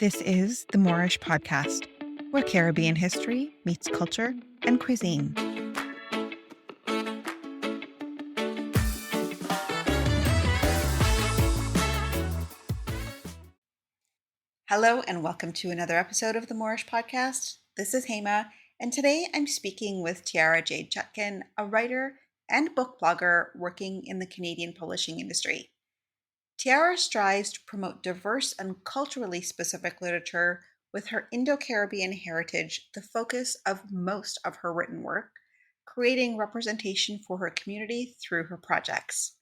This is the Moreish Podcast, where Caribbean history meets culture and cuisine. Hello and welcome to another episode of the Moreish Podcast. This is Hema, and today I'm speaking with Tiara Jade Chutkhan, a writer and book blogger working in the Canadian publishing industry. Tiara strives to promote diverse and culturally specific literature with her Indo-Caribbean heritage the focus of most of her written work, creating representation for her community through her projects.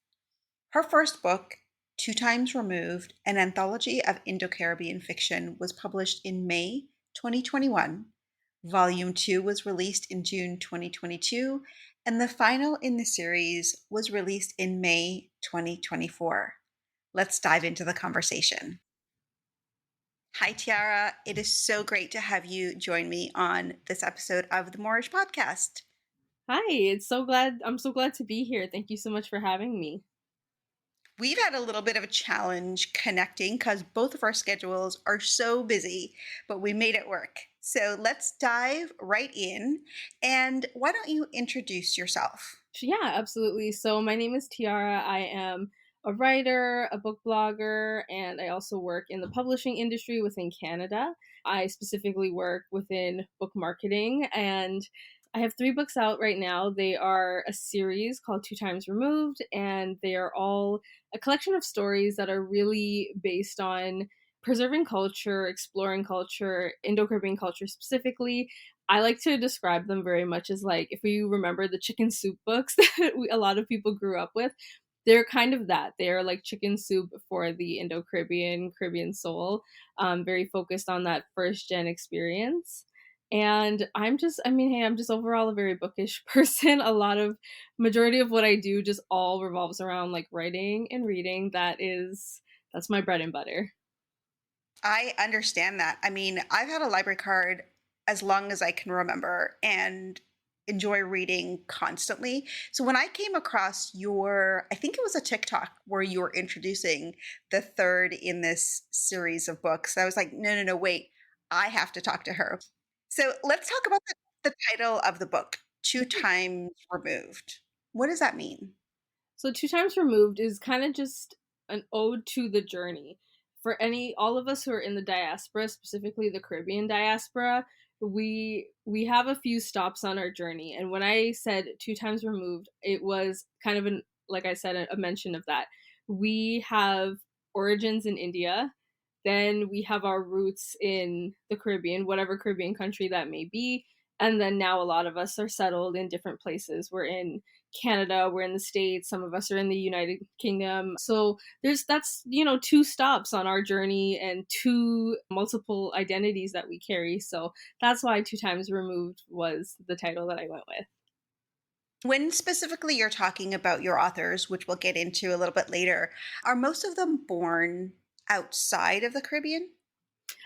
Her first book, 2 Times Removed, an Anthology of Indo-Caribbean Fiction, was published in May 2021. Volume 2 was released in June 2022, and the final in the series was released in May 2024. Let's dive into the conversation. Hi, Tiara. It is so great to have you join me on this episode of the Moreish Podcast. Hi, I'm so glad to be here. Thank you so much for having me. We've had a little bit of a challenge connecting because both of our schedules are so busy, but we made it work. So let's dive right in. And why don't you introduce yourself? Yeah, absolutely. So my name is Tiara. I am a writer, a book blogger, and I also work in the publishing industry within Canada. I specifically work within book marketing, and I have 3 books out right now. They are a series called 2 Times Removed, and they are all a collection of stories that are really based on preserving culture, exploring culture, Indo-Caribbean culture specifically. I like to describe them very much as like, if you remember the chicken soup books that a lot of people grew up with, they're kind of that. They're like chicken soup for the Caribbean soul, very focused on that first gen experience. And I'm just overall a very bookish person. Majority of what I do just all revolves around like writing and reading. That's my bread and butter. I understand that. I mean, I've had a library card as long as I can remember and enjoy reading constantly. So when I came across I think it was a TikTok where you were introducing the third in this series of books, I was like, no, wait, I have to talk to her. So let's talk about the title of the book, 2 Times Removed. What does that mean? So 2 Times Removed is kind of just an ode to the journey. For all of us who are in the diaspora, specifically the Caribbean diaspora, we have a few stops on our journey. And when I said 2 Times Removed, it was kind of like I said, a mention of that. We have origins in India, then we have our roots in the Caribbean, whatever Caribbean country that may be. And then now a lot of us are settled in different places. We're in Canada, we're in the States, some of us are in the United Kingdom. So that's 2 stops on our journey and 2 multiple identities that we carry. So that's why 2 Times Removed was the title that I went with. When specifically you're talking about your authors, which we'll get into a little bit later, are most of them born outside of the Caribbean?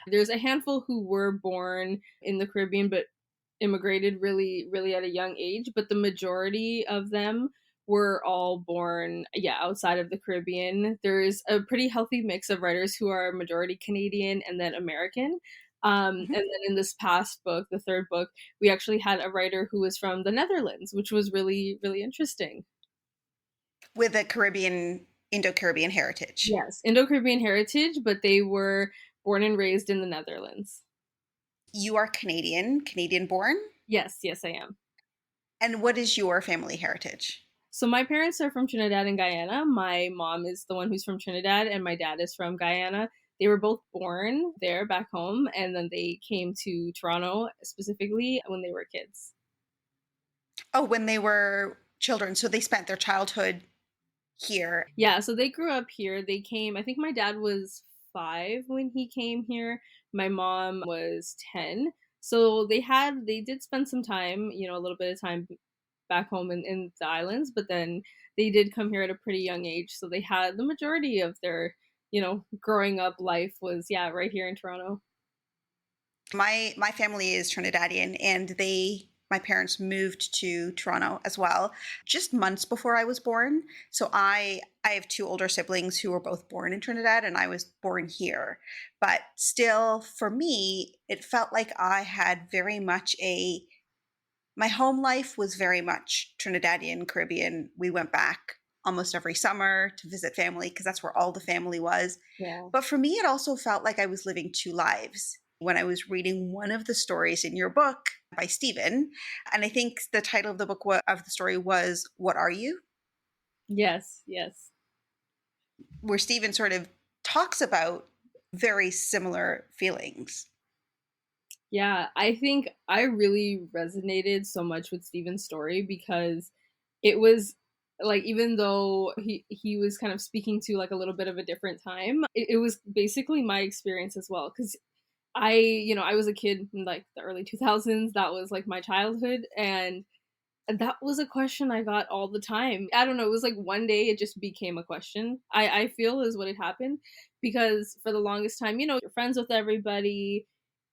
There's a handful who were born in the Caribbean, but immigrated really, really at a young age, but the majority of them were all born, outside of the Caribbean. There's a pretty healthy mix of writers who are majority Canadian and then American. And then in this past book, the third book, we actually had a writer who was from the Netherlands, which was really, really interesting. With a Indo-Caribbean heritage. Yes, Indo-Caribbean heritage, but they were born and raised in the Netherlands. You are Canadian born? Yes, I am. And what is your family heritage? So my parents are from Trinidad and Guyana. My mom is the one who's from Trinidad and my dad is from Guyana. They were both born there back home, and then they came to Toronto specifically when they were kids. Oh, when they were children. So they spent their childhood here. Yeah, so they grew up here. They came, I think my dad was 5 when he came here. My mom was 10. So they did spend some time, a little bit of time back home in the islands, but then they did come here at a pretty young age. So they had the majority of their, growing up life was, right here in Toronto. My family is Trinidadian, and they my parents moved to Toronto as well, just months before I was born. So I have two older siblings who were both born in Trinidad, and I was born here. But still, for me, it felt like I had very much my home life was very much Trinidadian, Caribbean. We went back almost every summer to visit family because that's where all the family was. Yeah. But for me, it also felt like I was living two lives when I was reading one of the stories in your book by Stephen. And I think the title of the book of the story was What Are You? Yes, yes. Where Stephen sort of talks about very similar feelings. Yeah, I think I really resonated so much with Stephen's story because it was like, even though he was kind of speaking to like a little bit of a different time, it was basically my experience as well. Because I was a kid in like the early 2000s. That was like my childhood, and that was a question I got all the time. I don't know, it was like one day it just became a question. I feel is what had happened, because for the longest time, you're friends with everybody,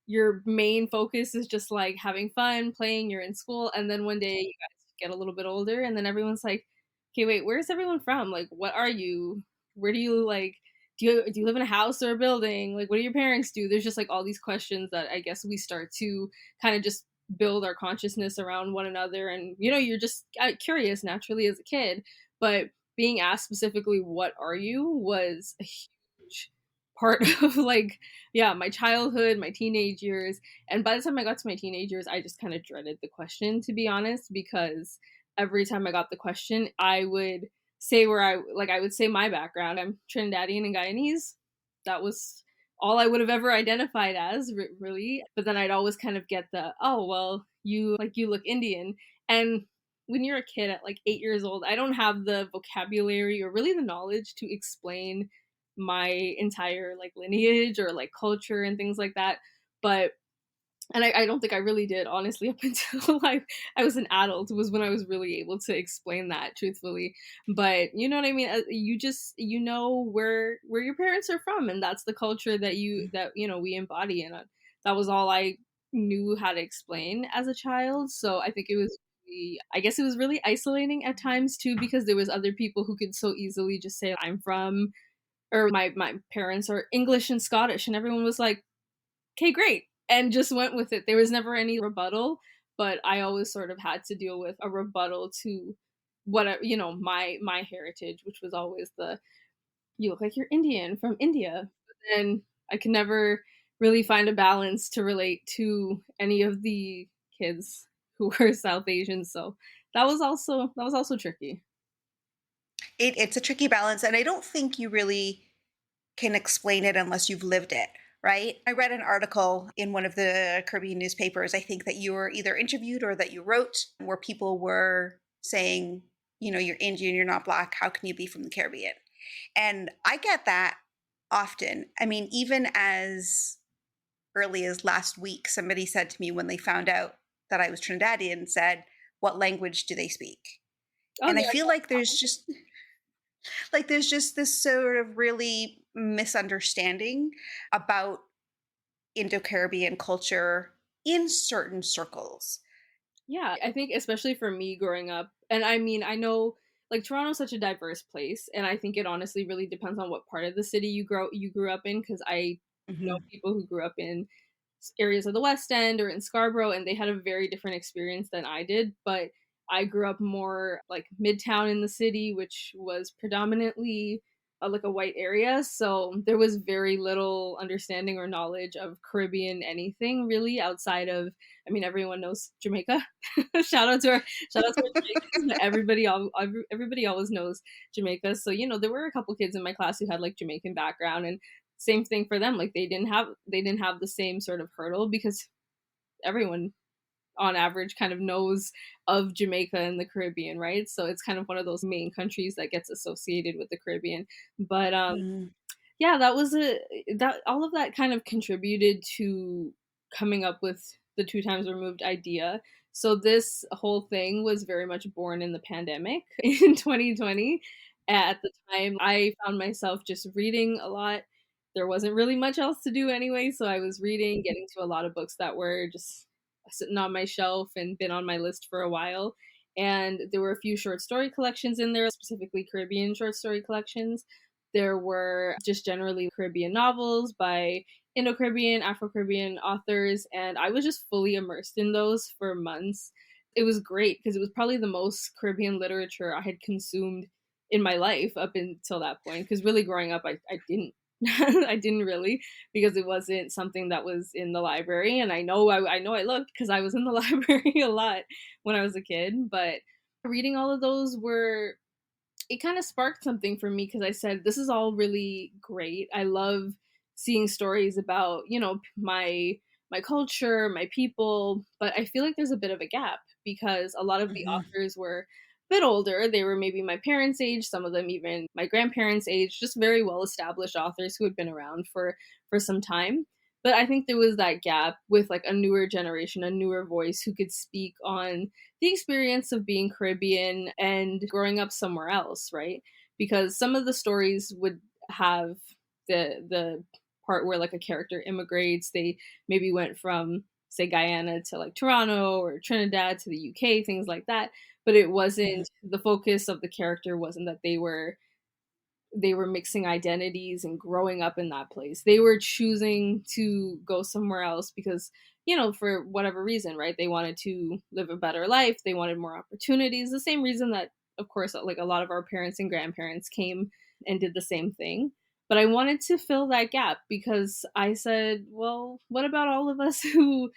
your main focus is just like having fun, playing, you're in school, and then one day you guys get a little bit older and then everyone's like, "Okay, wait, where's everyone from? Like, what are you? Where do you like do you live in a house or a building? Like, what do your parents do?" There's just like all these questions that I guess we start to kind of just build our consciousness around one another, and you're just curious naturally as a kid, but being asked specifically what are you was a huge part of like, yeah, my childhood, my teenage years. And by the time I got to my teenage years, I just kind of dreaded the question, to be honest, because every time I got the question, I would say I would say my background. I'm Trinidadian and Guyanese. That was all I would have ever identified as, really. But then I'd always kind of get the, oh, well, you look Indian. And when you're a kid at like 8 years old, I don't have the vocabulary or really the knowledge to explain my entire like lineage or like culture and things like that. But and I don't think I really did, honestly, up until I was an adult was when I was really able to explain that truthfully. But you know what I mean? You just where your parents are from, and that's the culture that we embody, and that was all I knew how to explain as a child. So I think I guess it was really isolating at times too, because there was other people who could so easily just say I'm from, or my parents are English and Scottish, and everyone was like, "Okay, great," and just went with it. There was never any rebuttal, but I always sort of had to deal with a rebuttal to my heritage, which was always the "you look like you're Indian from India," but then I could never really find a balance to relate to any of the kids who were South Asian. So that was also tricky. It's a tricky balance, and I don't think you really can explain it unless you've lived it, right? I read an article in one of the Caribbean newspapers, I think that you were either interviewed or that you wrote, where people were saying, you're Indian, you're not Black, how can you be from the Caribbean? And I get that often. I mean, even as early as last week, somebody said to me when they found out that I was Trinidadian, said, "What language do they speak?" Oh And I yeah, feel like there's just this sort of really misunderstanding about Indo-Caribbean culture in certain circles. yeah, I think especially for me growing up, and I mean, I know like Toronto's such a diverse place, and I think it honestly really depends on what part of the city you grew up in, because I know Mhm. people who grew up in areas of the West End or in Scarborough, and they had a very different experience than I did. But I grew up more like midtown in the city, which was predominantly like a white area. So there was very little understanding or knowledge of Caribbean anything really outside of, I mean, everyone knows Jamaica. Shout out to our Jamaicans, but everybody always knows Jamaica. So there were a couple kids in my class who had like Jamaican background, and same thing for them. Like they didn't have the same sort of hurdle, because everyone on average kind of knows of Jamaica and the Caribbean, right? So it's kind of one of those main countries that gets associated with the Caribbean. But Mm. yeah, that all of that kind of contributed to coming up with the two times removed idea. So this whole thing was very much born in the pandemic in 2020. At the time, I found myself just reading a lot. There wasn't really much else to do anyway, so I was reading, getting to a lot of books that were just sitting on my shelf and been on my list for a while. And there were a few short story collections in there, specifically Caribbean short story collections. There were just generally Caribbean novels by Indo-Caribbean, Afro-Caribbean authors, and I was just fully immersed in those for months. It was great because it was probably the most Caribbean literature I had consumed in my life up until that point. Because really growing up, I didn't. I didn't really, because it wasn't something that was in the library, and I know I looked because I was in the library a lot when I was a kid. But reading all of those were it kind of sparked something for me because I said, this is all really great. I love seeing stories about, my culture, my people, but I feel like there's a bit of a gap because a lot of the Mhm. authors were a bit older. They were maybe my parents' age, some of them even my grandparents' age, just very well established authors who had been around for some time. But I think there was that gap with like a newer generation, a newer voice who could speak on the experience of being Caribbean and growing up somewhere else, right? Because some of the stories would have the part where like a character immigrates, they maybe went from say Guyana to like Toronto or Trinidad to the UK, things like that. But it Mhm. wasn't the focus of the character wasn't that they were mixing identities and growing up in that place. They were choosing to go somewhere else because, for whatever reason, right? They wanted to live a better life. They wanted more opportunities. The same reason that, of course, like a lot of our parents and grandparents came and did the same thing. But I wanted to fill that gap because I said, well, what about all of us who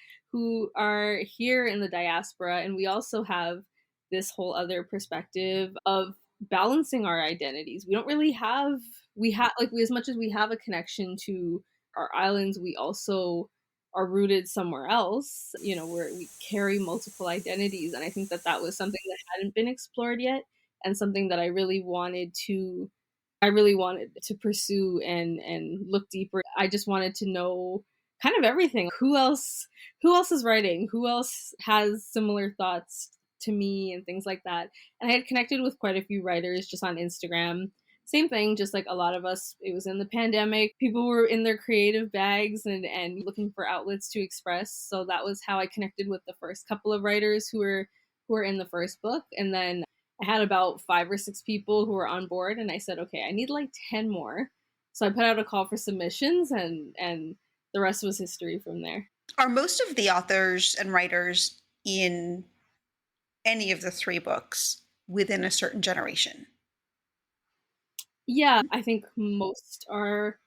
are here in the diaspora and we also have this whole other perspective of balancing our identities. We don't really have we have like we as much as we have a connection to our islands, we also are rooted somewhere else, where we carry multiple identities. And I think that that was something that hadn't been explored yet and something that I really wanted to pursue and look deeper. I just wanted to know kind of everything. Who else is writing? Who else has similar thoughts to me and things like that? And I had connected with quite a few writers just on Instagram. Same thing, just like a lot of us, it was in the pandemic. People were in their creative bags and looking for outlets to express. So that was how I connected with the first couple of writers who were in the first book. And then I had about 5 or 6 people who were on board, and I said, okay, I need like 10 more. So I put out a call for submissions, and the rest was history from there. Are most of the authors and writers in any of the three books within a certain generation? Yeah, I think most are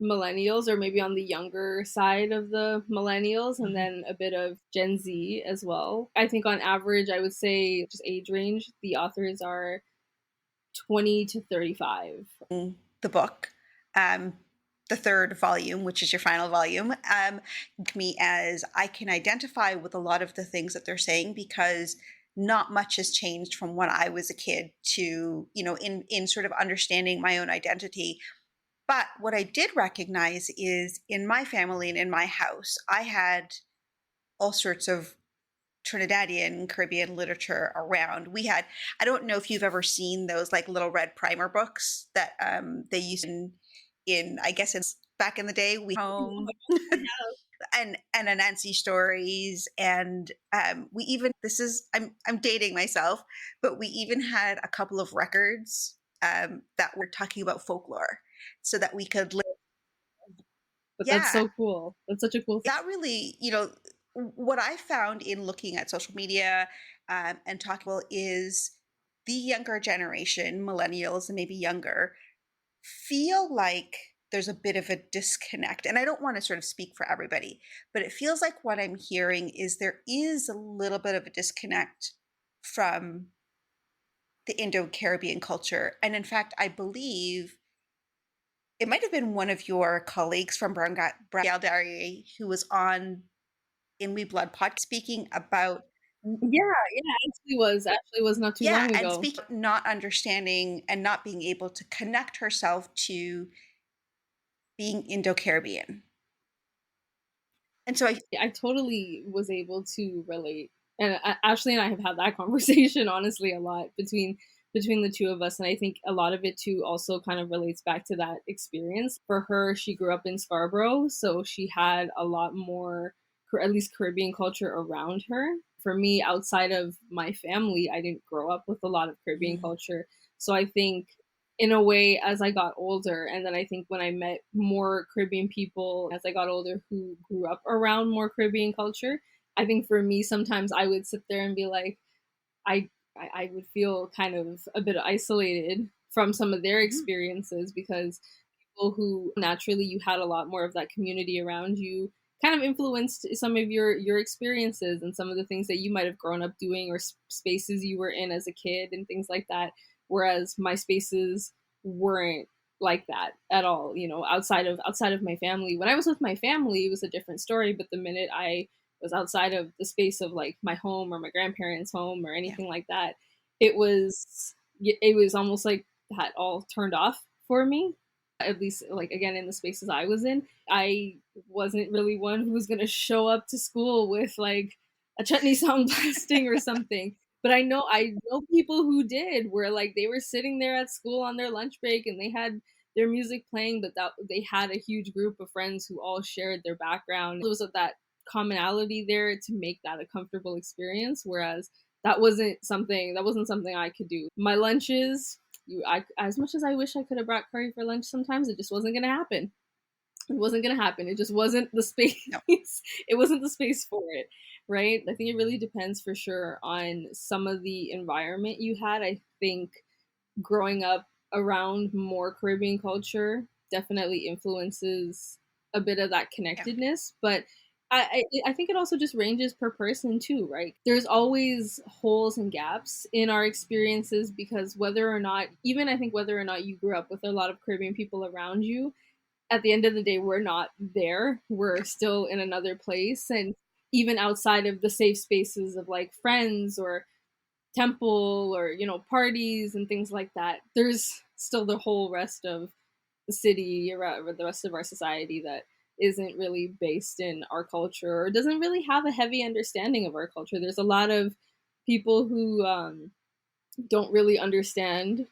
millennials or maybe on the younger side of the millennials, and Mhm. then a bit of Gen Z as well. I think on average, I would say just age range, the authors are 20 to 35. The book, um, the third volume, which is your final volume, me as I can identify with a lot of the things that they're saying because not much has changed from when I was a kid to, in sort of understanding my own identity. But what I did recognize is in my family and in my house, I had all sorts of Trinidadian Caribbean literature around. We had, I don't know if you've ever seen those like little red primer books that they used in I guess it's back in the day. We home and Anansi stories, and we even this is I'm dating myself, but we even had a couple of records that were talking about folklore, so that we could live. But that's Yeah, so cool. That's such a cool thing. that really, what I found in looking at social media and talking about is the younger generation, millennials and maybe younger, feel like there's a bit of a disconnect. And I don't want to sort of speak for everybody, but it feels like what I'm hearing is there is a little bit of a disconnect from the Indo-Caribbean culture. And in fact, I believe it might have been one of your colleagues from Brown Gyal Diary who was on In We Blood podcast speaking about, Yeah, yeah, actually was not too yeah, long and ago. speaking not understanding and not being able to connect herself to being Indo-Caribbean. And so I totally was able to relate. And Ashley and I have had that conversation honestly a lot between the two of us, and I think a lot of it too also kind of relates back to that experience. For her, she grew up in Scarborough, so she had a lot more at least Caribbean culture around her. For me, outside of my family, I didn't grow up with a lot of Caribbean culture. So I think in a way, as I got older, and then I think when I met more Caribbean people as I got older who grew up around more Caribbean culture, I think for me, sometimes I would sit there and be like, I I would feel kind of a bit isolated from some of their Mhm. experiences because people who naturally you had a lot more of that community around you kind of influenced some of your experiences and some of the things that you might have grown up doing or spaces you were in as a kid and things like that, whereas my spaces weren't like that at all, you know, outside of my family. When I was with my family, it was a different story, but the minute I was outside of the space of like my home or my grandparents' home or Yeah. anything like that, it was almost like that all turned off for me. At least like again in the spaces I was in, I wasn't really one who was gonna show up to school with like a chutney song blasting or something. But I know people who did, where like they were sitting there at school on their lunch break and they had their music playing, but that they had a huge group of friends who all shared their background. There was that commonality there to make that a comfortable experience, whereas that wasn't something I could do. My lunches, as much as I wish I could have brought curry for lunch, sometimes it just wasn't going to happen. It wasn't going to happen. It just wasn't the space. No. It wasn't the space for it, right? I think it really depends for sure on some of the environment you had. I think growing up around more Caribbean culture definitely influences a bit of that Yeah. connectedness. But I think it also just ranges per person too, right? There's always holes and gaps in our experiences because whether or not, even I think whether or not you grew up with a lot of Caribbean people around you, at the end of the day, we're not there. We're still in another place. And even outside of the safe spaces of like friends or temple or parties and things like that, there's still the whole rest of the city or the rest of our society that isn't really based in our culture or doesn't really have a heavy understanding of our culture. There's a lot of people who don't really understand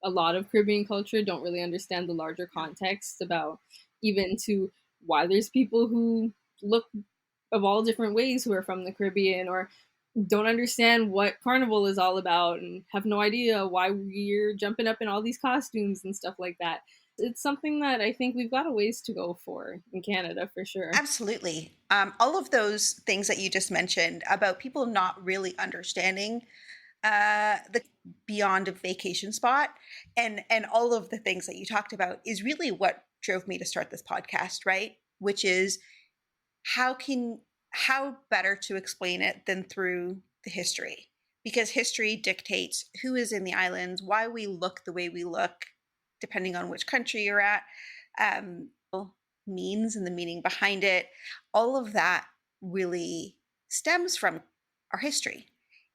a lot of Caribbean culture, don't really understand the larger Yeah. context about even to why there's people who look of all different ways who are from the Caribbean or don't understand what carnival is all about and have no idea why we're jumping up in all these costumes and stuff like that. It's something that I think we've got a ways to go for in Canada for sure. Absolutely. All of those things that you just mentioned about people not really understanding the beyond a vacation spot and all of the things that you talked about is really what drove me to start this podcast, right? Which is how can how better to explain it than through the history? Because history dictates who is in the islands, why we look the way we look, depending on which country you're at, um, means and the meaning behind it. All of that really stems from our history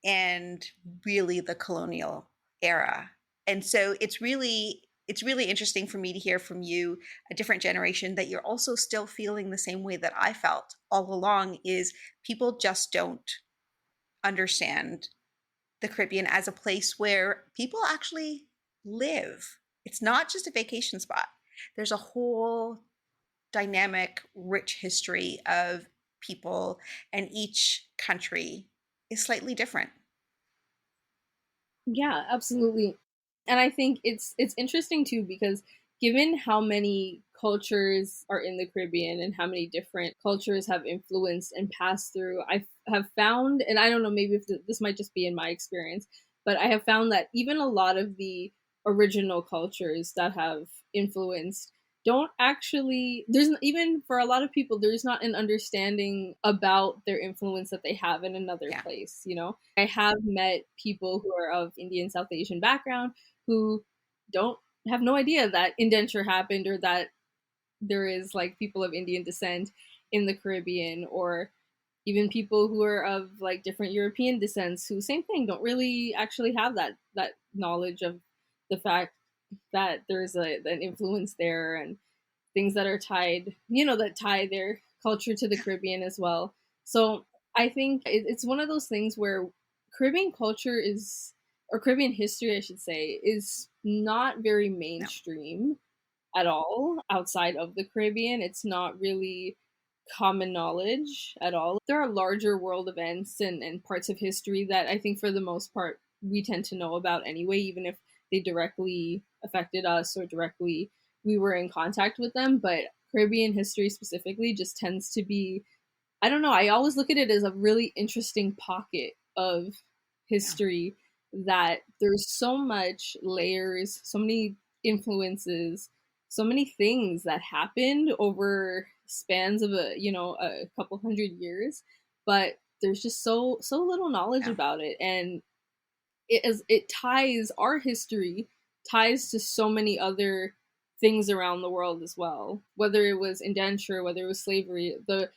and really the colonial era. And so it's really interesting for me to hear from you, a different generation, that you're also still feeling the same way that I felt all along, is people just don't understand the Caribbean as a place where people actually live. It's not just a vacation spot. There's a whole dynamic, rich history of people, and each country is slightly different. Yeah, absolutely. And I think it's interesting too because given how many cultures are in the Caribbean and how many different cultures have influenced and passed through, I have found, and I don't know, maybe if this might just be in my experience, but I have found that even a lot of the original cultures that have influenced don't actually, even for a lot of people, there's not an understanding about their influence that they have in another Yeah. place. I have met people who are of Indian South Asian background who don't have no idea that indenture happened or that there is like people of Indian descent in the Caribbean, or even people who are of like different European descents who, same thing, don't really actually have that knowledge of the fact that there's an influence there and things that are tied, that tie their culture to the Caribbean as well. So I think it's one of those things where Caribbean culture or Caribbean history, I should say, is not very No. mainstream at all outside of the Caribbean. It's not really common knowledge at all. There are larger world events and parts of history that I think for the most part we tend to know about anyway, even if they directly affected us or directly we were in contact with them. But Caribbean history specifically just tends to be, I don't know, I always look at it as a really interesting pocket of history that there's so much layers, so many influences, so many things that happened over spans of a couple hundred years, but there's just so little knowledge Yeah. about it. And it ties our history ties to so many other things around the world as well, whether it was indenture, whether it was slavery, the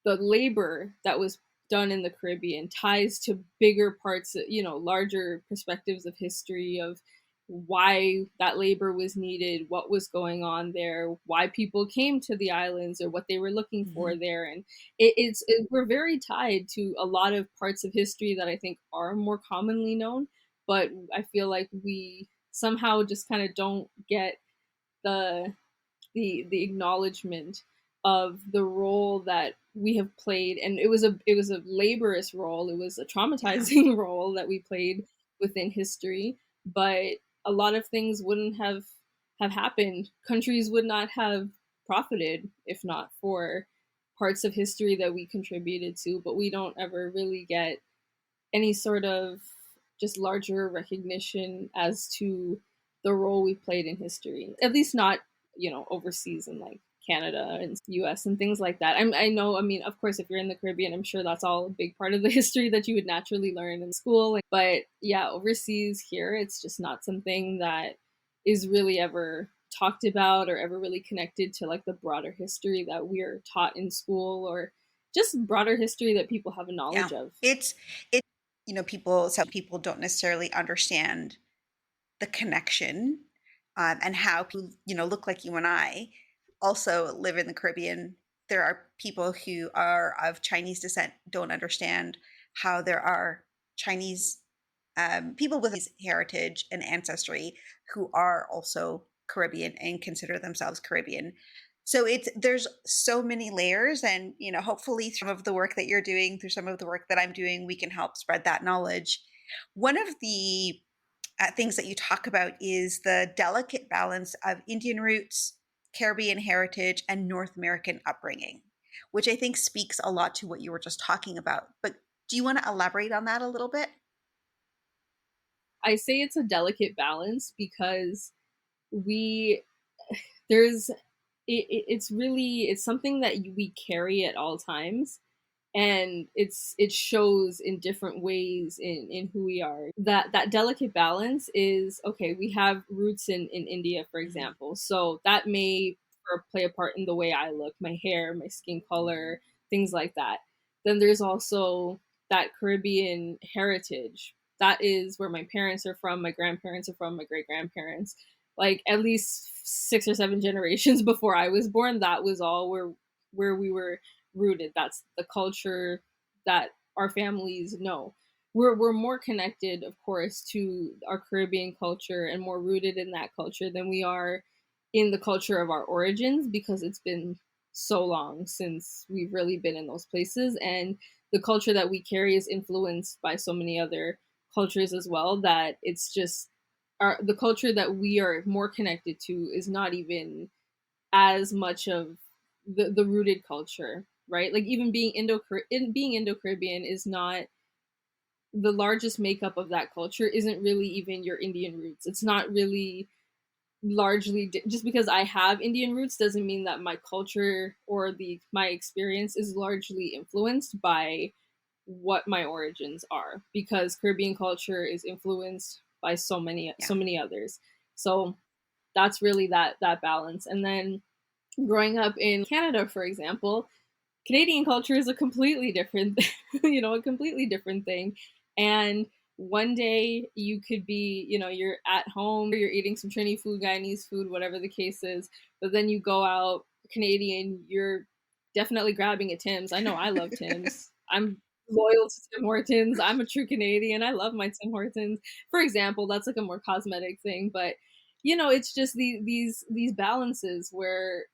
labor that was done in the Caribbean ties to bigger parts, larger perspectives of history of why that labor was needed, what was going on there, why people came to the islands or what they were looking for Mm-hmm. there. And we're very tied to a lot of parts of history that I think are more commonly known, but I feel like we somehow just kind of don't get the the acknowledgement of the role that we have played. And it was a laborious role, it was a Yeah. traumatizing role that we played within history, but a lot of things wouldn't have happened. Countries would not have profited if not for parts of history that we contributed to, but we don't ever really get any sort of just larger recognition as to the role we played in history. At least not, overseas in like Canada and US and things like that. I know, I mean, of course, if you're in the Caribbean, I'm sure that's all a big part of the history that you would naturally learn in school. But yeah, overseas here, it's just not something that is really ever talked about or ever really connected to like the broader history that we're taught in school, or just broader history that people have a Yeah. knowledge of. It some people don't necessarily understand the connection, and how people, look like you and I also live in the Caribbean. There are people who are of Chinese descent don't understand how there are Chinese people with heritage and ancestry who are also Caribbean and consider themselves Caribbean. So there's so many layers, and hopefully some of the work that you're doing, through some of the work that I'm doing, we can help spread that knowledge. One of the things that you talk about is the delicate balance of Indian roots, Caribbean heritage, and North American upbringing, which I think speaks a lot to what you were just talking about. But do you want to elaborate on that a little bit? I say it's a delicate balance because we there's it's really, it's something that we carry at all times, and it shows in different ways in who we are. That delicate balance is, okay, we have roots in India, for Mhm. example, so that may play a part in the way I look, my hair, my skin color, things like that. Then there's also that Caribbean heritage. That is where my parents are from, my grandparents are from, my great grandparents, like at least 6 or 7 generations before I was born. That was all where we were rooted. That's the culture that our families know. We're more connected, of course, to our Caribbean culture and more rooted in that culture than we are in the culture of our origins, because it's been so long since we've really been in those places, and the culture that we carry is influenced by so many other cultures as well, that it's just the culture that we are more connected to is not even as much of the rooted culture, right? Like even being Indo Caribbean is not the largest makeup of that culture. Isn't really even your Indian roots. It's not really largely just because I have Indian roots doesn't mean that my culture or the my experience is largely influenced by what my origins are, because Caribbean culture is influenced by Yeah. so many others. So that's really that balance. And then growing up in Canada, for example, Canadian culture is a completely different, a completely different thing. And one day you could be, you're at home, you're eating some Trini food, Guyanese food, whatever the case is, but then you go out Canadian, you're definitely grabbing at Tim's. I know I love Tim's. I'm loyal to Tim Hortons. I'm a true Canadian. I love my Tim Hortons. For example, that's like a more cosmetic thing, but it's just these balances where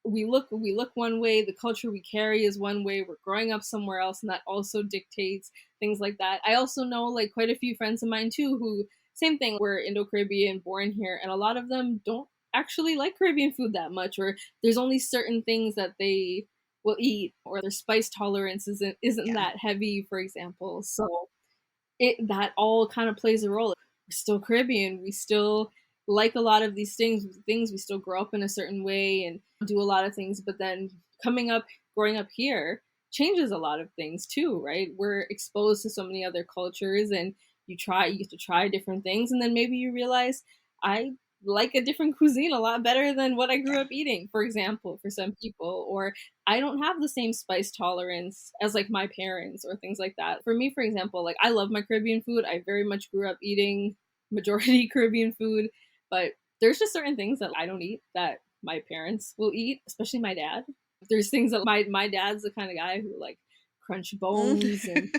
we look one way, the culture we carry is one way, we're growing up somewhere else, and that also dictates things like that. I also know like quite a few friends of mine too who same thing, were Indo-Caribbean, born here, and a lot of them don't actually like Caribbean food that much, or there's only certain things that they will eat, or their spice tolerance isn't Yeah. that heavy, for example. So it that all kind of plays a role. We're still Caribbean. We still like a lot of these things. We still grow up in a certain way and do a lot of things. But then growing up here changes a lot of things too, right? We're exposed to so many other cultures, and you get to try different things, and then maybe you realize I like a different cuisine a lot better than what I grew Yeah. up eating, for example, for some people, or I don't have the same spice tolerance as like my parents or things like that. For me, for example, like I love my Caribbean food. I very much grew up eating majority Caribbean food, but there's just certain things that I don't eat that my parents will eat, especially my dad. There's things that my dad's the kind of guy who like crunch Mm. bones and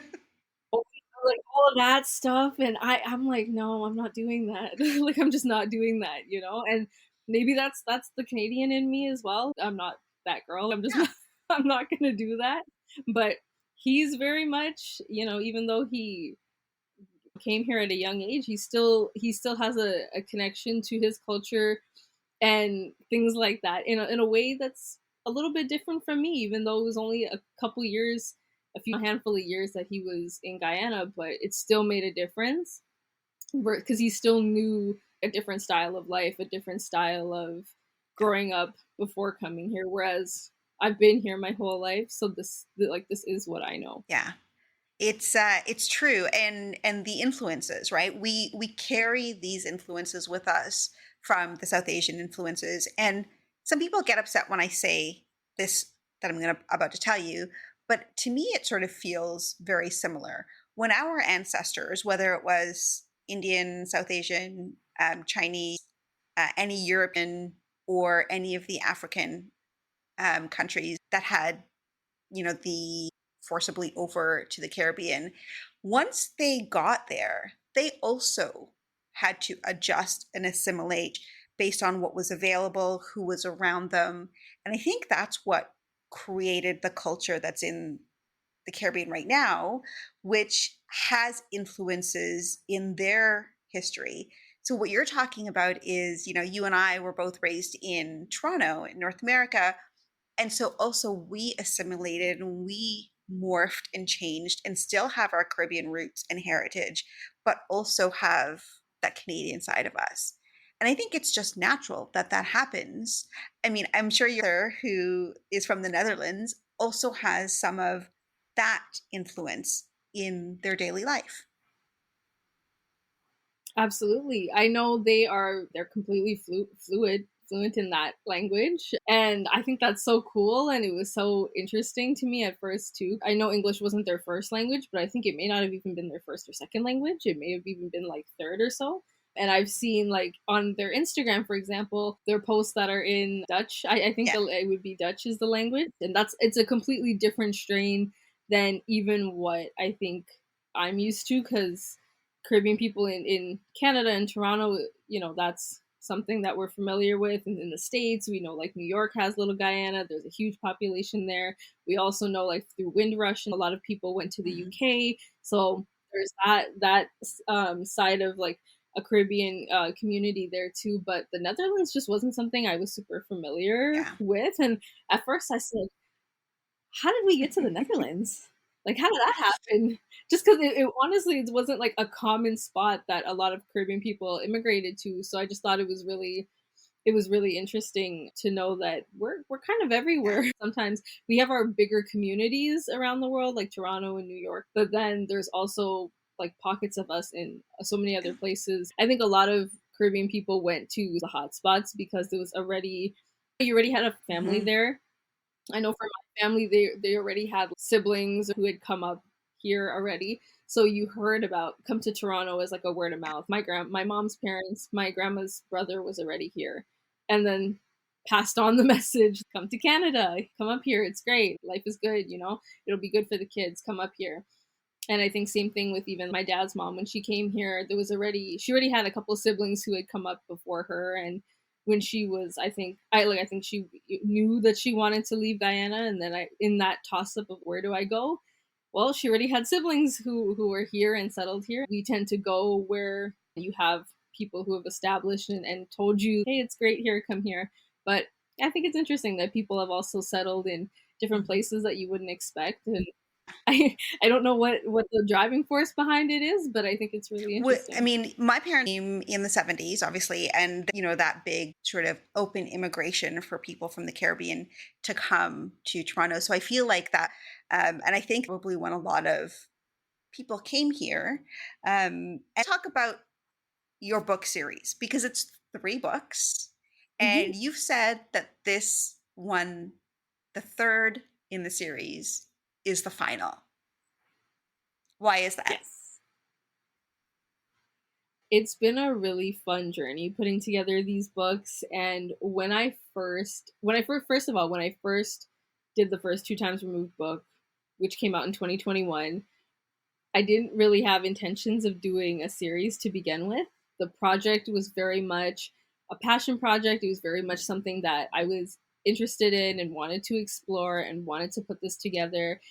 like all of that stuff, and I'm like, no, I'm not doing that. Like I'm just not doing that, you know. And maybe that's the Canadian in me as well. I'm not that girl. I'm just Yeah. not, I'm not gonna do that. But he's very much, even though he came here at a young age, he still has a connection to his culture and things like that in a way that's a little bit different from me, even though it was only a couple years, a handful of years that he was in Guyana, but it still made a difference because he still knew a different style of life, a different style of growing up before coming here. Whereas I've been here my whole life, so this is what I know. Yeah. It's true, and the influences, right? We carry these influences with us from the South Asian influences, and some people get upset when I say this that about to tell you, but to me it sort of feels very similar. When our ancestors, whether it was Indian, South Asian, Chinese, any European, or any of the African countries that had the forcibly over to the Caribbean, once they got there, they also had to adjust and assimilate based on what was available, who was around them. And I think that's what created the culture that's in the Caribbean right now, which has influences in their history. So, what you're talking about is, you and I were both raised in Toronto, in North America, and so also we assimilated and we morphed and changed and still have our Caribbean roots and heritage, but also have that Canadian side of us. And I think it's just natural that that happens. I mean, I'm sure your mother, who is from the Netherlands, also has some of that influence in their daily life. Absolutely. I know they're completely fluent in that language, and I think that's so cool, and it was so interesting to me at first too. I know English wasn't their first language, but I think it may not have even been their first or second language. It may have even been like third or so. And I've seen like on their Instagram, for example, their posts that are in Dutch. I think Yeah. it would be Dutch is the language, and it's a completely different strain than even what I think I'm used to, because Caribbean people in Canada and Toronto, that's something that we're familiar with. And in the States, we know like New York has Little Guyana, there's a huge population there. We also know like through Windrush, and a lot of people went to the Mhm. UK. So there's that side of like a Caribbean community there too. But the Netherlands just wasn't something I was super familiar Yeah. with. And at first I said, how did we get to the Netherlands? Like, how did that happen? Just because it honestly, it wasn't like a common spot that a lot of Caribbean people immigrated to. So I just thought it was really interesting to know that we're kind of Yeah. everywhere. Sometimes we have our bigger communities around the world, like Toronto and New York, but then there's also like pockets of us in so many other places. I think a lot of Caribbean people went to the hot spots because there was already you already had a family Hmm. there. I know for my family, they already had siblings who had come up here already. So you heard about come to Toronto as like a word of mouth. My mom's parents, my grandma's brother was already here, and then passed on the message: come to Canada, come up here. It's great. Life is good. It'll be good for the kids. Come up here. And I think same thing with even my dad's mom when she came here. She already had a couple of siblings who had come up before her, and when she was, I think she knew that she wanted to leave Guyana, and then in that toss up of where do I go, well, she already had siblings who were here and settled here. We tend to go where you have people who have established and told you, hey, it's great here, come here. But I think it's interesting that people have also settled in different places that you wouldn't expect. And I don't know what the driving force behind it is, but I think it's really interesting. I mean, my parents came in the 70s, obviously, and, that big sort of open immigration for people from the Caribbean to come to Toronto. So I feel like that, and I think probably when a lot of people came here, and talk about your book series, because it's 3 books, and you've said that this one, the third in the series, is the final. Why is that? Yes. It's been a really fun journey putting together these books. And when I first did the first 2 Times Removed book, which came out in 2021, I didn't really have intentions of doing a series to begin with. The project was very much a passion project. It was very much something that I was interested in and wanted to explore and wanted to put this together.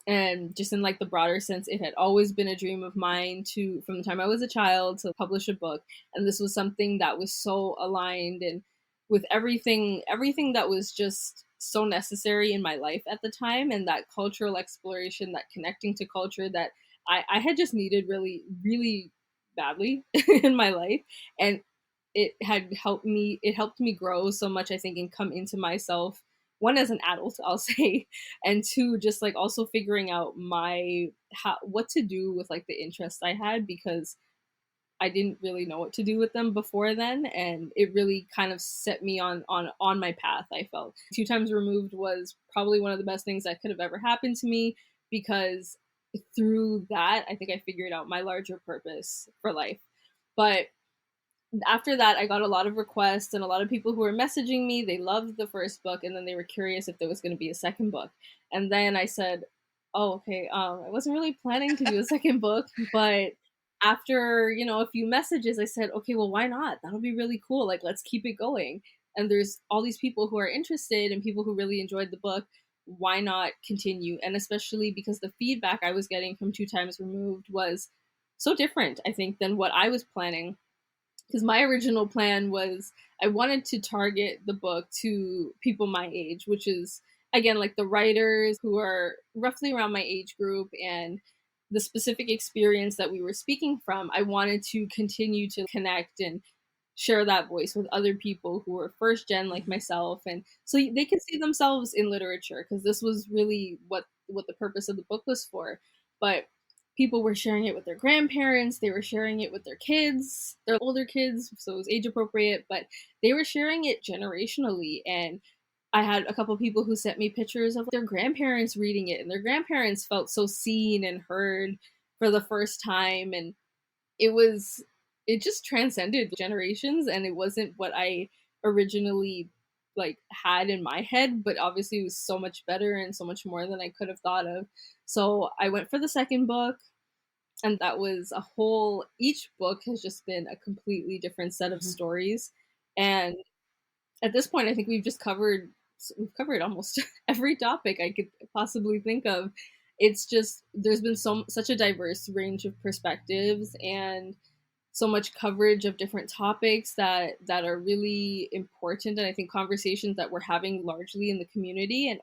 And just in like the broader sense, it had always been a dream of mine from the time I was a child, to publish a book. And this was something that was so aligned and with everything that was just so necessary in my life at the time, and that cultural exploration, that connecting to culture that I had just needed really, really badly in my life. And it helped me grow so much, I think, and come into myself, one, as an adult, I'll say, and two, just like also figuring out what to do with like the interests I had, because I didn't really know what to do with them before then, and it really kind of set me on my path. I felt 2 Times Removed was probably one of the best things that could have ever happened to me, because through that, I think I figured out my larger purpose for life. But after that, I got a lot of requests and a lot of people who were messaging me. They loved the first book, and then they were curious if there was going to be a second book. And then I said, oh, okay, I wasn't really planning to do a second book, but after, a few messages, I said, okay, well, why not? That'll be really cool. Like, let's keep it going. And there's all these people who are interested and people who really enjoyed the book. Why not continue? And especially because the feedback I was getting from 2 Times Removed was so different, I think, than what I was planning. Because my original plan was I wanted to target the book to people my age, which is, again, like the writers who are roughly around my age group, and the specific experience that we were speaking from. I wanted to continue to connect and share that voice with other people who were first gen like myself, and so they could see themselves in literature, because this was really what the purpose of the book was for. But people were sharing it with their grandparents, they were sharing it with their kids, their older kids, so it was age appropriate, but they were sharing it generationally. And I had a couple people who sent me pictures of their grandparents reading it, and their grandparents felt so seen and heard for the first time. And it just transcended generations, and it wasn't what I originally like had in my head, but obviously it was so much better and so much more than I could have thought of. So I went for the second book, and that was each book has just been a completely different set of stories. And at this point, I think we've covered almost every topic I could possibly think of. It's just, there's been such a diverse range of perspectives and so much coverage of different topics that are really important, and I think conversations that we're having largely in the community, and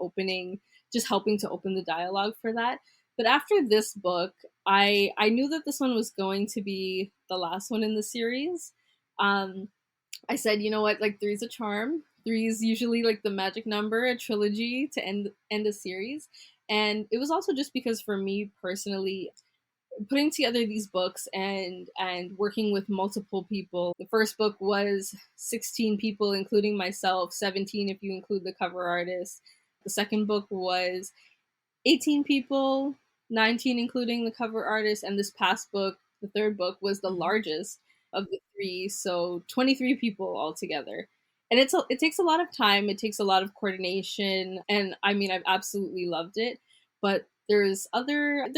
just helping to open the dialogue for that. But after this book, I knew that this one was going to be the last one in the series. I said, you know what, like, 3's a charm. 3 is usually like the magic number, a trilogy to end a series. And it was also just because, for me personally, putting together these books and working with multiple people. The first book was 16 people, including myself, 17 if you include the cover artist. The second book was 18 people, 19 including the cover artist, and this past book, the third book, was the largest of the 3, so 23 people altogether. And it takes a lot of time, it takes a lot of coordination, and I mean, I've absolutely loved it, but there's other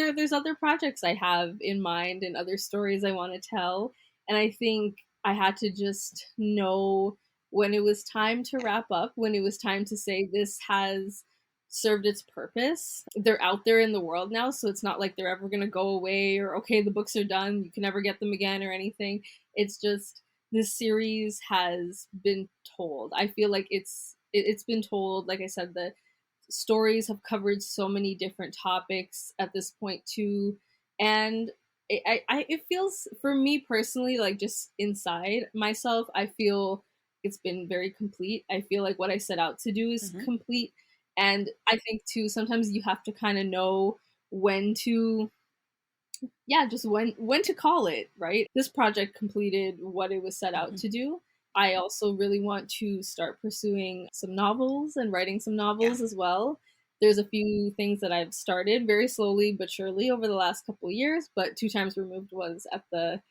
projects I have in mind and other stories I want to tell, and I think I had to just know when it was time to wrap up, when it was time to say this has served its purpose, they're out there in the world now. So it's not like they're ever going to go away or, okay, the books are done, you can never get them again or anything. It's just this series has been told. I feel like it's been told. Like I said, the stories have covered so many different topics at this point too, and it feels, for me personally, like just inside myself, I feel it's been very complete. I feel like what I set out to do is complete, and I think too sometimes you have to kind of know when to, just when to call it, right? This project completed what it was set out to do. I also really want to start pursuing some novels and writing some novels as well. There's a few things that I've started very slowly but surely over the last couple of years, but Two Times Removed was at the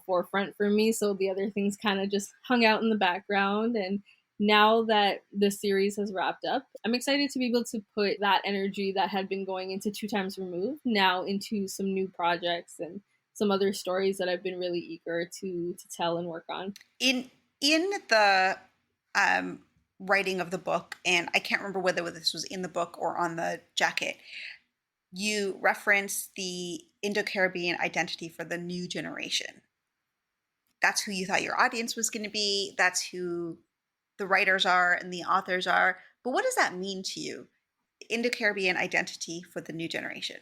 forefront for me. So the other things kind of just hung out in the background. And now that the series has wrapped up, I'm excited to be able to put that energy that had been going into Two Times Removed now into some new projects and some other stories that I've been really eager to tell and work on. In the writing of the book, and I can't remember whether this was in the book or on the jacket, you reference the Indo-Caribbean identity for the new generation. That's who you thought your audience was going to be. That's who the writers are and the authors are. But what does that mean to you? Indo-Caribbean identity for the new generation.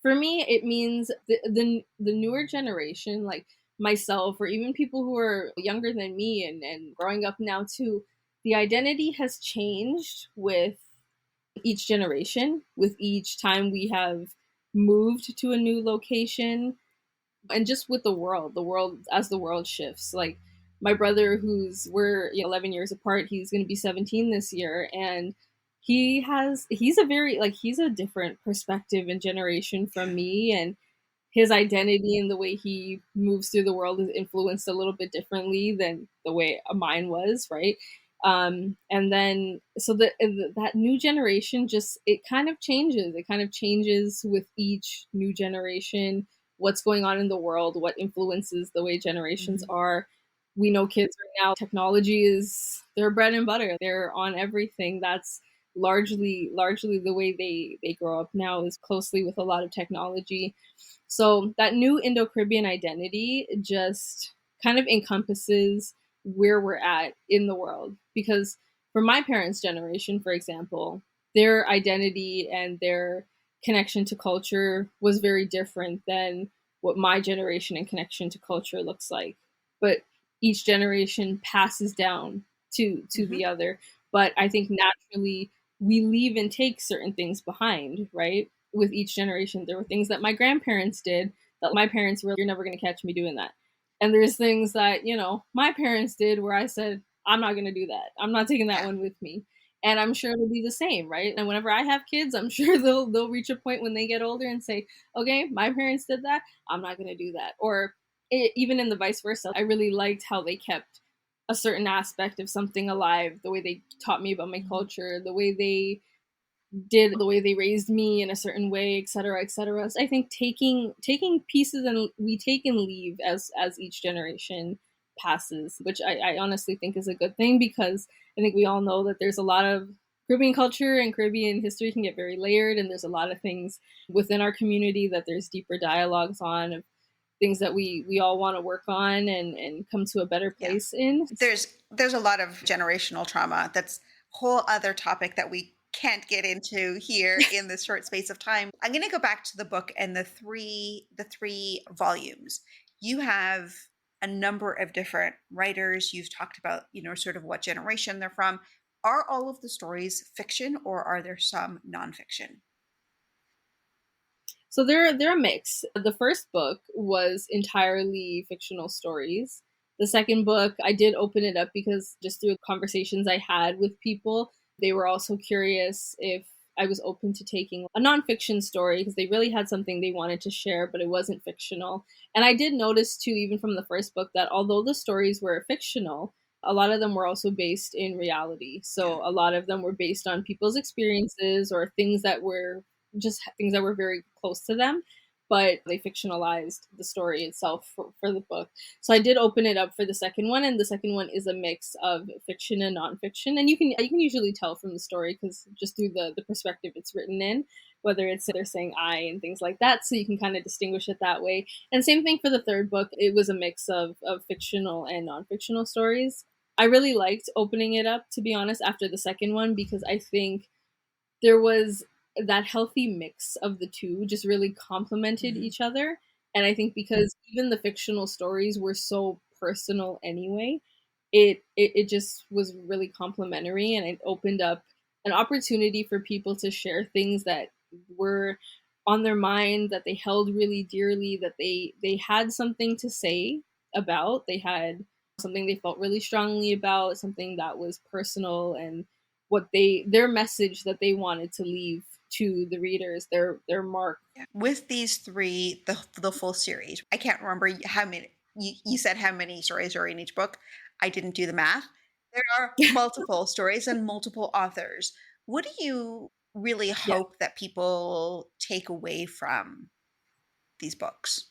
For me, it means the newer generation, like myself, or even people who are younger than me and growing up now too, the identity has changed with each generation, with each time we have moved to a new location, and just with the world as the world shifts. Like my brother, we're 11 years apart, he's going to be 17 this year, and he's a different perspective and generation from me, and his identity and the way he moves through the world is influenced a little bit differently than the way mine was, right? And then so that new generation, just it kind of changes with each new generation, what's going on in the world, what influences the way generations are. We know kids right now, technology is their bread and butter, they're on everything. That's largely the way they grow up now, is closely with a lot of technology. So that new Indo-Caribbean identity just kind of encompasses where we're at in the world. Because for my parents' generation, for example, their identity and their connection to culture was very different than what my generation and connection to culture looks like. But each generation passes down to the other. But I think naturally we leave and take certain things behind, right? With each generation, there were things that my grandparents did that my parents were, you're never going to catch me doing that. And there's things that, my parents did where I said, I'm not going to do that. I'm not taking that one with me. And I'm sure it'll be the same, right? And whenever I have kids, I'm sure they'll reach a point when they get older and say, okay, my parents did that, I'm not going to do that. Or even in the vice versa. I really liked how they kept a certain aspect of something alive, the way they taught me about my culture, the way they raised me in a certain way, et cetera, et cetera. So I think taking pieces, and we take and leave as each generation passes, which I honestly think is a good thing, because I think we all know that there's a lot of Caribbean culture and Caribbean history can get very layered, and there's a lot of things within our community that there's deeper dialogues on, of things that we all want to work on and come to a better place in. There's a lot of generational trauma. That's a whole other topic that we can't get into here in this short space of time. I'm going to go back to the book and the three volumes. You have a number of different writers. You've talked about, sort of what generation they're from. Are all of the stories fiction, or are there some nonfiction? So they're a mix. The first book was entirely fictional stories. The second book, I did open it up because just through conversations I had with people, they were also curious if I was open to taking a nonfiction story, because they really had something they wanted to share, but it wasn't fictional. And I did notice too, even from the first book, that although the stories were fictional, a lot of them were also based in reality. So a lot of them were based on people's experiences or things that were very close to them. but they fictionalized the story itself for the book. So I did open it up for the second one, and the second one is a mix of fiction and nonfiction. And you can usually tell from the story because just through the perspective it's written in, whether it's they're saying I and things like that. So you can kind of distinguish it that way. And same thing for the third book. It was a mix of fictional and nonfictional stories. I really liked opening it up, to be honest, after the second one, because I think there was that healthy mix of the two just really complemented each other. And I think because even the fictional stories were so personal anyway, it just was really complimentary, and it opened up an opportunity for people to share things that were on their mind, that they held really dearly, that they had something to say about. They had something they felt really strongly about, something that was personal, and what their message that they wanted to leave to the readers, their mark. With these three, the full series, I can't remember how many. You said how many stories are in each book. I didn't do the math. There are multiple stories and multiple authors. What do you really Yeah. hope that people take away from these books?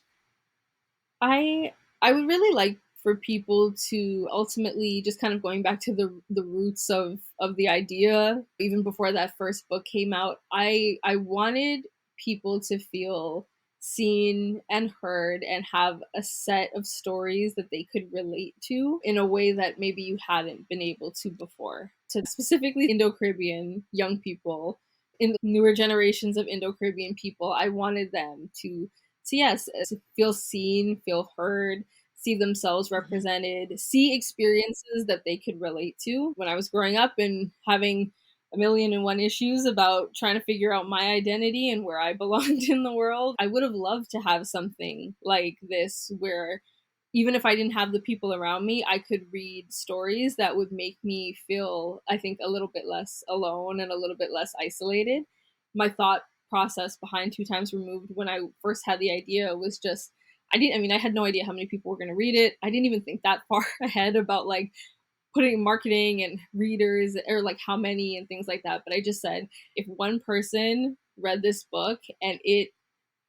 I would really like for people to ultimately, just kind of going back to the roots of the idea, even before that first book came out, I wanted people to feel seen and heard and have a set of stories that they could relate to in a way that maybe you hadn't been able to before. To specifically Indo-Caribbean young people, in the newer generations of Indo-Caribbean people, I wanted them to yes, to feel seen, feel heard, see themselves represented, see experiences that they could relate to. When I was growing up and having a million and one issues about trying to figure out my identity and where I belonged in the world, I would have loved to have something like this where even if I didn't have the people around me, I could read stories that would make me feel, I think, a little bit less alone and a little bit less isolated. My thought process behind Two Times Removed when I first had the idea was just, I had no idea how many people were going to read it. I didn't even think that far ahead about like putting marketing and readers or like how many and things like that. But I just said, if one person read this book and it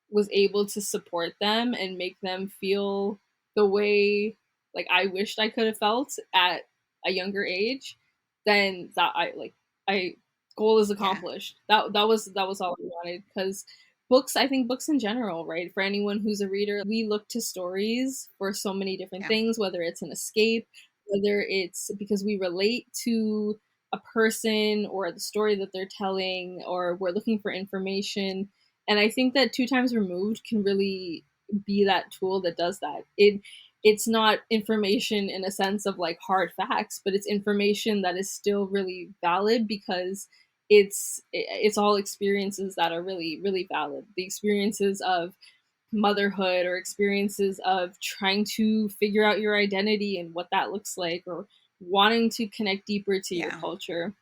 was able to support them and make them feel the way like I wished I could have felt at a younger age, then I goal is accomplished. That was all I wanted, because I think books in general, right? For anyone who's a reader, we look to stories for so many different Yeah. things, whether it's an escape, whether it's because we relate to a person or the story that they're telling, or we're looking for information. And I think that Two Times Removed can really be that tool that does that. It's not information in a sense of like hard facts, but it's information that is still really valid because it's all experiences that are really really valid. The experiences of motherhood, or experiences of trying to figure out your identity and what that looks like, or wanting to connect deeper to your Yeah. culture.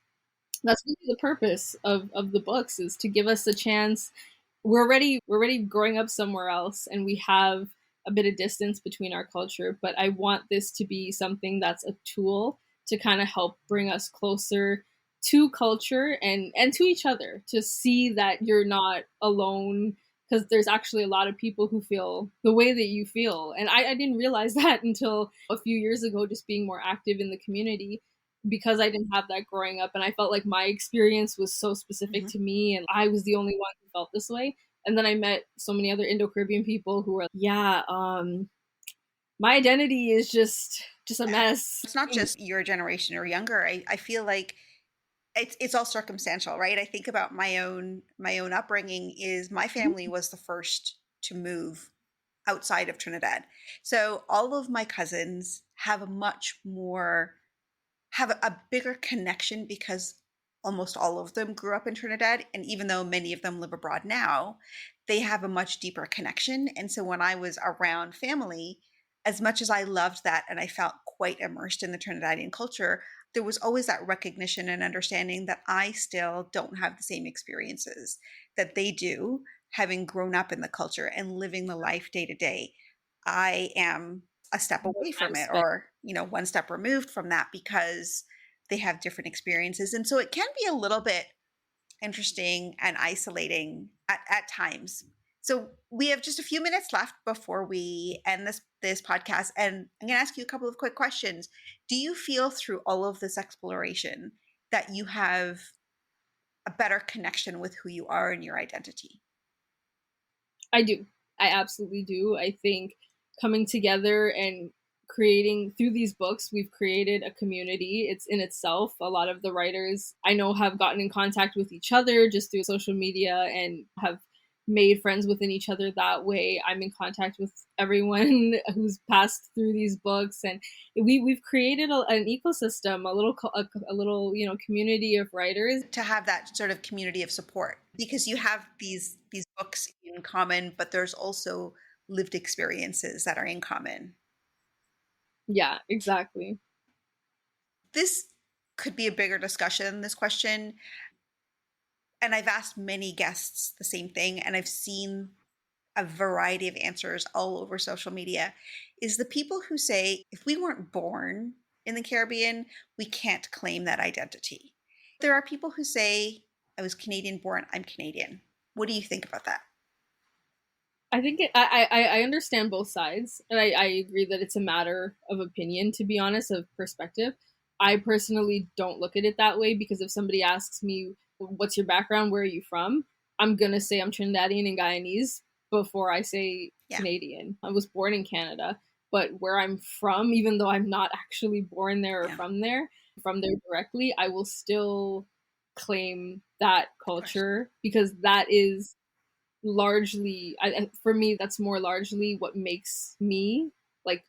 That's really the purpose of the books, is to give us a chance. We're already growing up somewhere else, and we have a bit of distance between our culture, but I want this to be something that's a tool to kind of help bring us closer to culture and to each other, to see that you're not alone, because there's actually a lot of people who feel the way that you feel. And I didn't realize that until a few years ago, just being more active in the community, because I didn't have that growing up, and I felt like my experience was so specific to me and I was the only one who felt this way. And then I met so many other Indo-Caribbean people who were, yeah, my identity is just a mess. It's not just your generation or younger. I feel like it's all circumstantial, right? I think about my own upbringing. Is my family was the first to move outside of Trinidad. So all of my cousins have a bigger connection because almost all of them grew up in Trinidad. And even though many of them live abroad now, they have a much deeper connection. And so when I was around family, as much as I loved that and I felt quite immersed in the Trinidadian culture, there was always that recognition and understanding that I still don't have the same experiences that they do, having grown up in the culture and living the life day to day. I am a step away from it, or one step removed from that, because they have different experiences. And so it can be a little bit interesting and isolating at times. So we have just a few minutes left before we end this podcast, and I'm going to ask you a couple of quick questions. Do you feel through all of this exploration that you have a better connection with who you are and your identity? I do. I absolutely do. I think coming together and creating through these books, we've created a community. It's in itself. A lot of the writers I know have gotten in contact with each other just through social media and have made friends within each other that way. I'm in contact with everyone who's passed through these books, and we've created an ecosystem, a little community of writers. To have that sort of community of support, because you have these books in common, but there's also lived experiences that are in common. Yeah, exactly. This could be a bigger discussion, this question. And I've asked many guests the same thing, and I've seen a variety of answers all over social media. Is the people who say, if we weren't born in the Caribbean, we can't claim that identity. There are people who say, I was Canadian born, I'm Canadian. What do you think about that? I think I understand both sides, and I agree that it's a matter of opinion, to be honest, of perspective. I personally don't look at it that way, because if somebody asks me, what's your background, where are you from, I'm going to say I'm Trinidadian and Guyanese before I say Canadian. I was born in Canada, but where I'm from, even though I'm not actually born there or from there directly, I will still claim that culture, because that is largely, for me, that's more largely what makes me, like,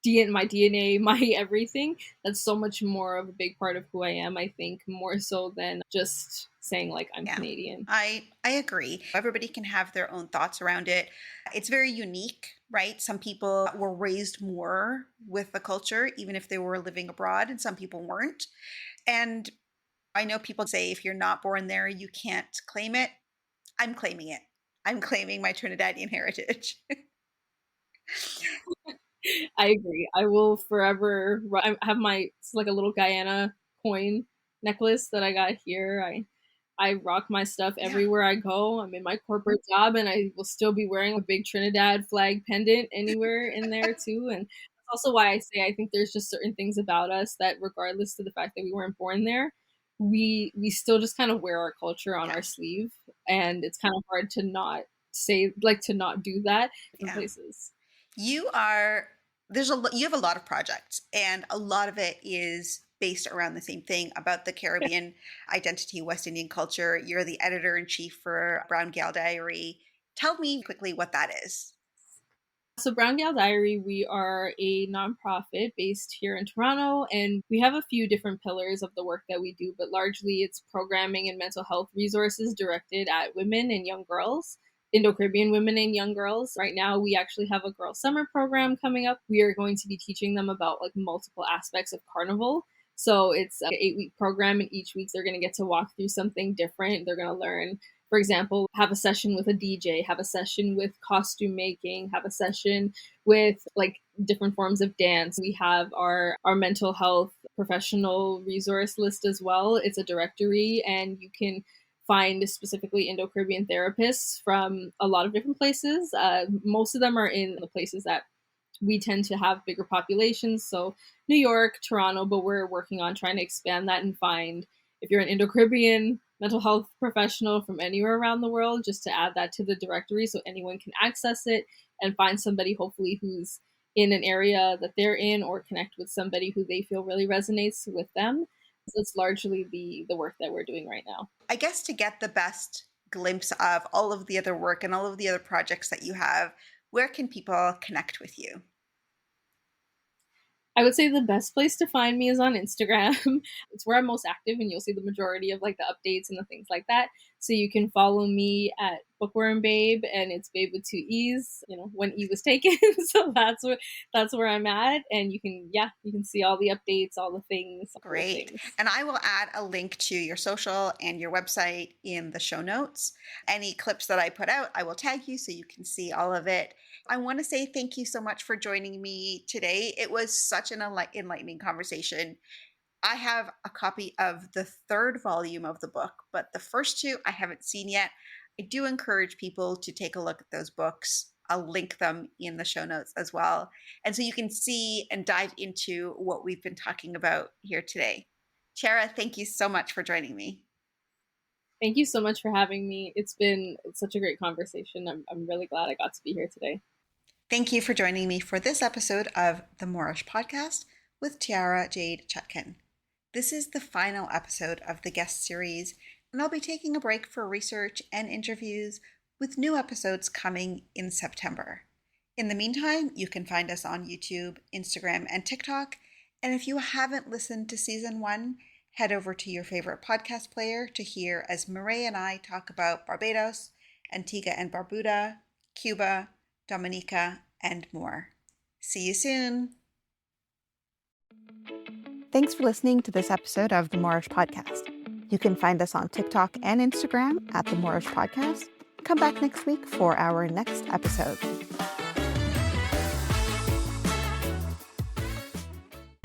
my DNA, my everything. That's so much more of a big part of who I am, I think, more so than just saying, like, I'm Canadian. I agree. Everybody can have their own thoughts around it. It's very unique, right? Some people were raised more with the culture, even if they were living abroad, and some people weren't. And I know people say, if you're not born there, you can't claim it. I'm claiming it. I'm claiming my Trinidadian heritage. I agree. I will forever. I have it's like a little Guyana coin necklace that I got here. I rock my stuff everywhere I go. I'm in my corporate job, and I will still be wearing a big Trinidad flag pendant anywhere in there too. And that's also why I say I think there's just certain things about us that, regardless of the fact that we weren't born there, we still just kind of wear our culture on our sleeve, and it's kind of hard to not say, like, to not do that in places. You have a lot of projects, and a lot of it is based around the same thing about the Caribbean identity, West Indian culture. You're the editor-in-chief for Brown Gyal Diary. Tell me quickly what that is. So Brown Gyal Diary, we are a nonprofit based here in Toronto, and we have a few different pillars of the work that we do, but largely it's programming and mental health resources directed at women and young girls, Indo-Caribbean women and young girls. Right now, we actually have a girl summer program coming up. We are going to be teaching them about, like, multiple aspects of Carnival. So it's an 8-week program, and each week they're going to get to walk through something different. They're going to learn, for example, have a session with a DJ, have a session with costume making, have a session with, like, different forms of dance. We have our mental health professional resource list as well. It's a directory, and you can find specifically Indo-Caribbean therapists from a lot of different places. Most of them are in the places that we tend to have bigger populations. So New York, Toronto, but we're working on trying to expand that and find, if you're an Indo-Caribbean mental health professional from anywhere around the world, just to add that to the directory so anyone can access it and find somebody, hopefully, who's in an area that they're in, or connect with somebody who they feel really resonates with them. So it's largely the work that we're doing right now. I guess to get the best glimpse of all of the other work and all of the other projects that you have, where can people connect with you? I would say the best place to find me is on Instagram. It's where I'm most active, and you'll see the majority of, like, the updates and the things like that. So you can follow me at Bookworm Babe, and it's Babe with 2 E's, when E was taken. So that's where I'm at. And you can see all the updates, all the things. Great. And I will add a link to your social and your website in the show notes. Any clips that I put out, I will tag you so you can see all of it. I want to say thank you so much for joining me today. It was such an enlightening conversation. I have a copy of the 3rd volume of the book, but the first 2 I haven't seen yet. I do encourage people to take a look at those books. I'll link them in the show notes as well. And so you can see and dive into what we've been talking about here today. Tiara, thank you so much for joining me. Thank you so much for having me. It's been such a great conversation. I'm really glad I got to be here today. Thank you for joining me for this episode of the Moreish Podcast with Tiara Jade Chutkhan. This is the final episode of the guest series, and I'll be taking a break for research and interviews with new episodes coming in September. In the meantime, you can find us on YouTube, Instagram, and TikTok. And if you haven't listened to Season 1, head over to your favorite podcast player to hear as Murray and I talk about Barbados, Antigua and Barbuda, Cuba, Dominica, and more. See you soon. Thanks for listening to this episode of the Moreish Podcast. You can find us on TikTok and Instagram at the Moreish Podcast. Come back next week for our next episode.